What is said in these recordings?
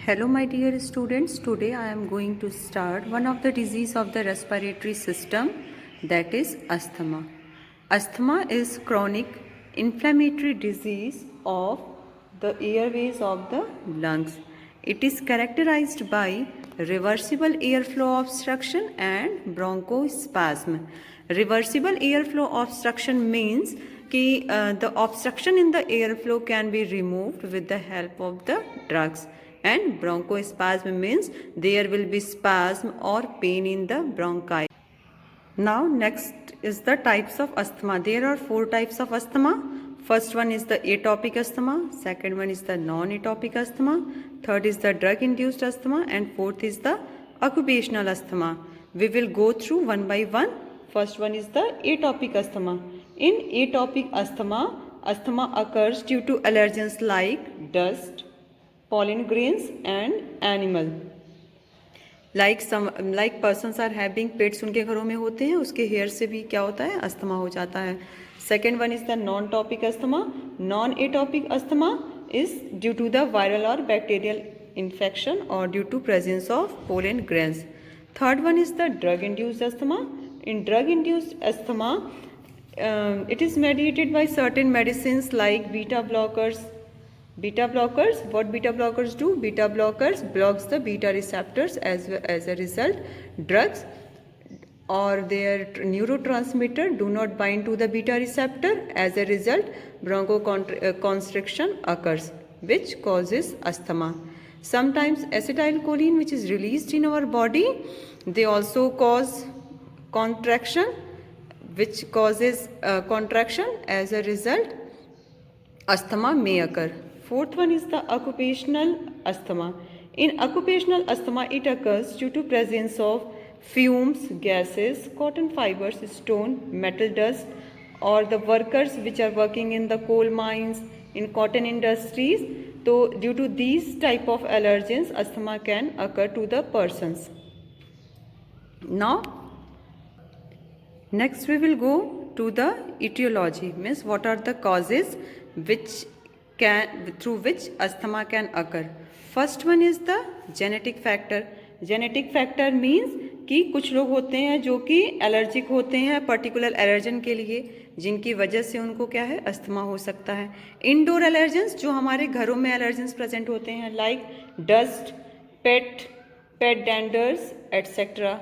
Hello my dear students, today I am going to start one of the disease of the respiratory system, that is asthma. Asthma is chronic inflammatory disease of the airways of the lungs. It is characterized by reversible airflow obstruction and bronchospasm. Reversible airflow obstruction means the obstruction in the airflow can be removed with the help of the drugs, and bronchospasm means there will be spasm or pain in the bronchi. Now next is the types of asthma. There are 4 types of asthma. First one is the atopic asthma, second one is the non-atopic asthma, third is the drug induced asthma, and fourth is the occupational asthma. We will go through one by one. First one is the atopic asthma. In atopic asthma occurs due to allergens like dust, pollen grains and animal. like persons are having pets, उनके घरों में होते हैं, उसके hair से भी क्या होता है, अस्थमा हो जाता है. Second one is the non atopic asthma. Non atopic asthma is due to the viral और bacterial infection or due to presence of pollen grains. Third one is the drug induced asthma. In drug induced asthma, it is mediated by certain medicines like beta blockers. What beta blockers do? Beta blockers blocks the beta receptors. As a result, drugs or their neurotransmitter do not bind to the beta receptor. As a result, bronchoconstriction occurs, which causes asthma. Sometimes acetylcholine, which is released in our body, they also cause contraction, which causes contraction. As a result, asthma may occur. Fourth one is the occupational asthma. In occupational asthma, it occurs due to presence of fumes, gases, cotton fibers, stone, metal dust, or the workers which are working in the coal mines, in cotton industries. So due to these type of allergens, asthma can occur to the persons. Now next we will go to the etiology, means what are the causes through which asthma can occur. First one is the genetic factor. Genetic factor means कि कुछ लोग होते हैं जो कि allergic होते हैं particular allergen के लिए, जिनकी वजह से उनको क्या है, अस्थमा हो सकता है. इंडोर एलर्जेंस, जो हमारे घरों में एलर्जेंस प्रेजेंट होते हैं like dust, pet danders etcetera.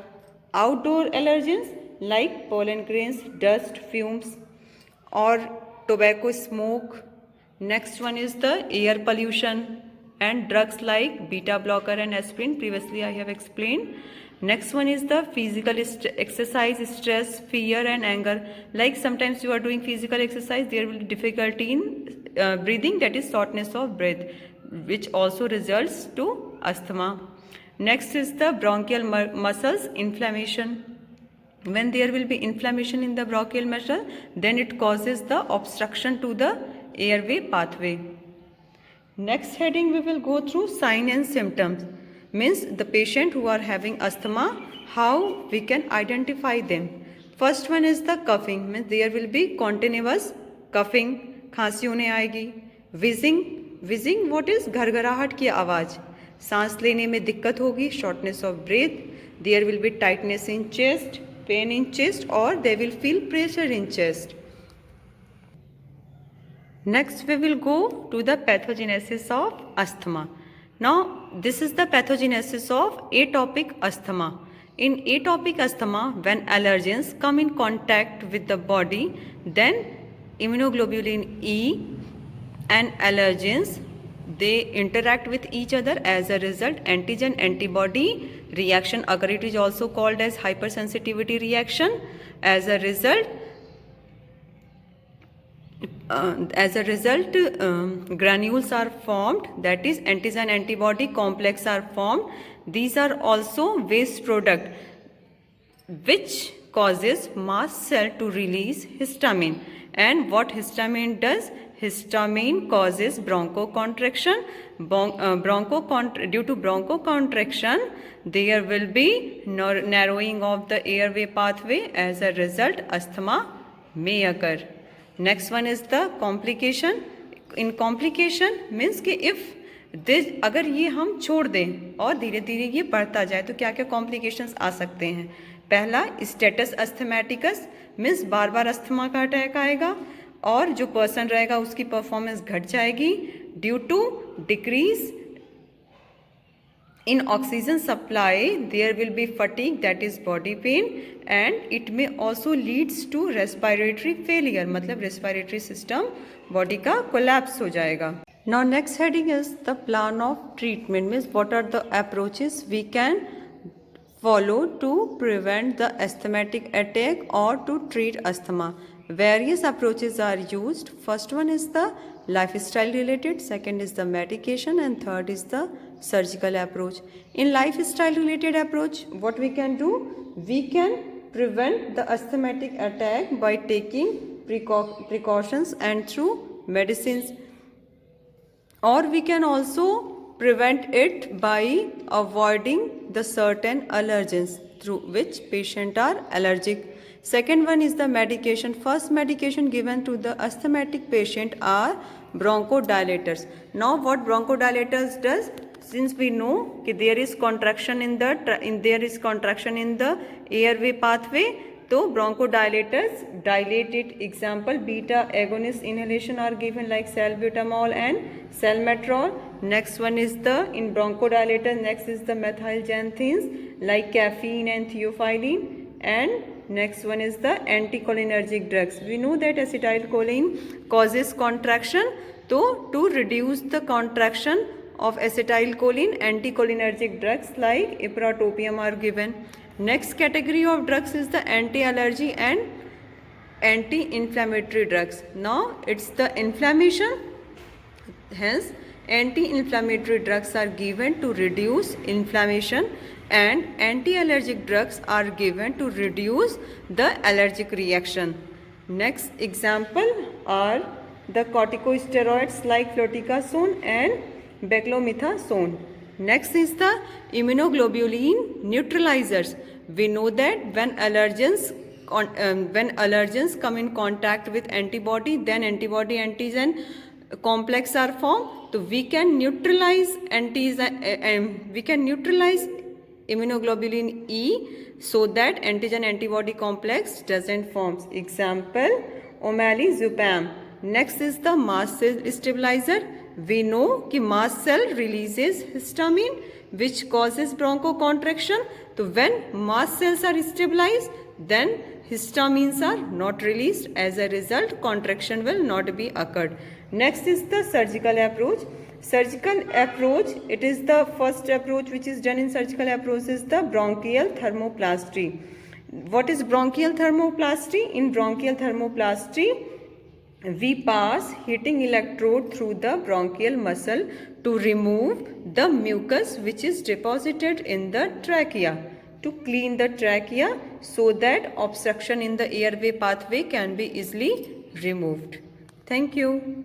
Outdoor allergens like pollen grains, dust, fumes और tobacco smoke. Next one is the air pollution and drugs like beta blocker and aspirin. Previously I have explained. Next one is the physical exercise, stress, fear and anger. Like sometimes you are doing physical exercise, there will be difficulty in breathing, that is shortness of breath, which also results to asthma. Next is the bronchial muscles inflammation. When there will be inflammation in the bronchial muscle, then it causes the obstruction to the airway pathway. Next heading we will go through sign and symptoms, means the patient who are having asthma, how we can identify them. First one is the coughing, means there will be continuous coughing, खांसी होने आएगी. Wheezing what is, घरघराहट की आवाज़. सांस लेने में दिक्कत होगी, shortness of breath. There will be tightness in chest, pain in chest, or they will feel pressure in chest. Next we will go to the pathogenesis of asthma. Now this is the pathogenesis of atopic asthma. In atopic asthma, when allergens come in contact with the body, then immunoglobulin E and allergens, they interact with each other. As a result, antigen antibody reaction occur. It is also called as hypersensitivity reaction. As a result, granules are formed, that is antigen antibody complex are formed. These are also waste product which causes mast cell to release histamine. And what histamine does? Histamine causes bronchocontraction. Due to bronchocontraction, there will be narrowing of the airway pathway. As a result, asthma may occur. Next one is the complication. In complication means कि if अगर ये हम छोड़ दें और धीरे धीरे ये बढ़ता जाए तो क्या क्या कॉम्प्लिकेशंस आ सकते हैं। पहला, स्टेटस अस्थमैटिकस मीन्स बार बार अस्थमा का अटैक आएगा और जो पर्सन रहेगा उसकी परफॉर्मेंस घट जाएगी due to decrease in oxygen supply. There will be fatigue, that is body pain, and it may also leads to respiratory failure, मतलब respiratory system body का collapse हो जाएगा। Now next heading is the plan of treatment, means what are the approaches we can follow to prevent the asthmatic attack or to treat asthma. Various approaches are used. First one is the lifestyle related, second is the medication, and third is the surgical approach. In lifestyle related approach, what we can do? We can prevent the asthmatic attack by taking precautions and through medicines, or we can also prevent it by avoiding the certain allergens through which patient are allergic. Second one is the medication. First medication given to the asthmatic patient are bronchodilators. Now what bronchodilators does? Since we know that there is contraction in the airway pathway, so bronchodilators dilate it. Example, beta agonist inhalation are given like salbutamol and salmeterol. Next one is in bronchodilator, next is the methylxanthines like caffeine and theophylline, and next one is the anticholinergic drugs. We know that acetylcholine causes contraction, so to reduce the contraction of acetylcholine, anticholinergic drugs like ipratropium are given. Next category of drugs is the anti-allergy and anti-inflammatory drugs. Now it's the inflammation, hence anti-inflammatory drugs are given to reduce inflammation, and anti-allergic drugs are given to reduce the allergic reaction. Next example are the corticosteroids like fluticasone and beclomethasone. Next is the immunoglobulin neutralizers. We know that when allergens come in contact with antibody, then antibody antigen complex are formed. So we can neutralize immunoglobulin E so that antigen antibody complex doesn't form. Example, omalizumab. Next is the mast cell stabilizer. We know that mast cell releases histamine which causes bronchocontraction. So when mast cells are stabilized, then histamines are not released. As a result, contraction will not be occurred. Next is the surgical approach. Surgical approach, it is the first approach which is done in surgical approach is the bronchial thermoplasty. What is bronchial thermoplasty? In bronchial thermoplasty, we pass heating electrode through the bronchial muscle to remove the mucus which is deposited in the trachea, to clean the trachea so that obstruction in the airway pathway can be easily removed. Thank you.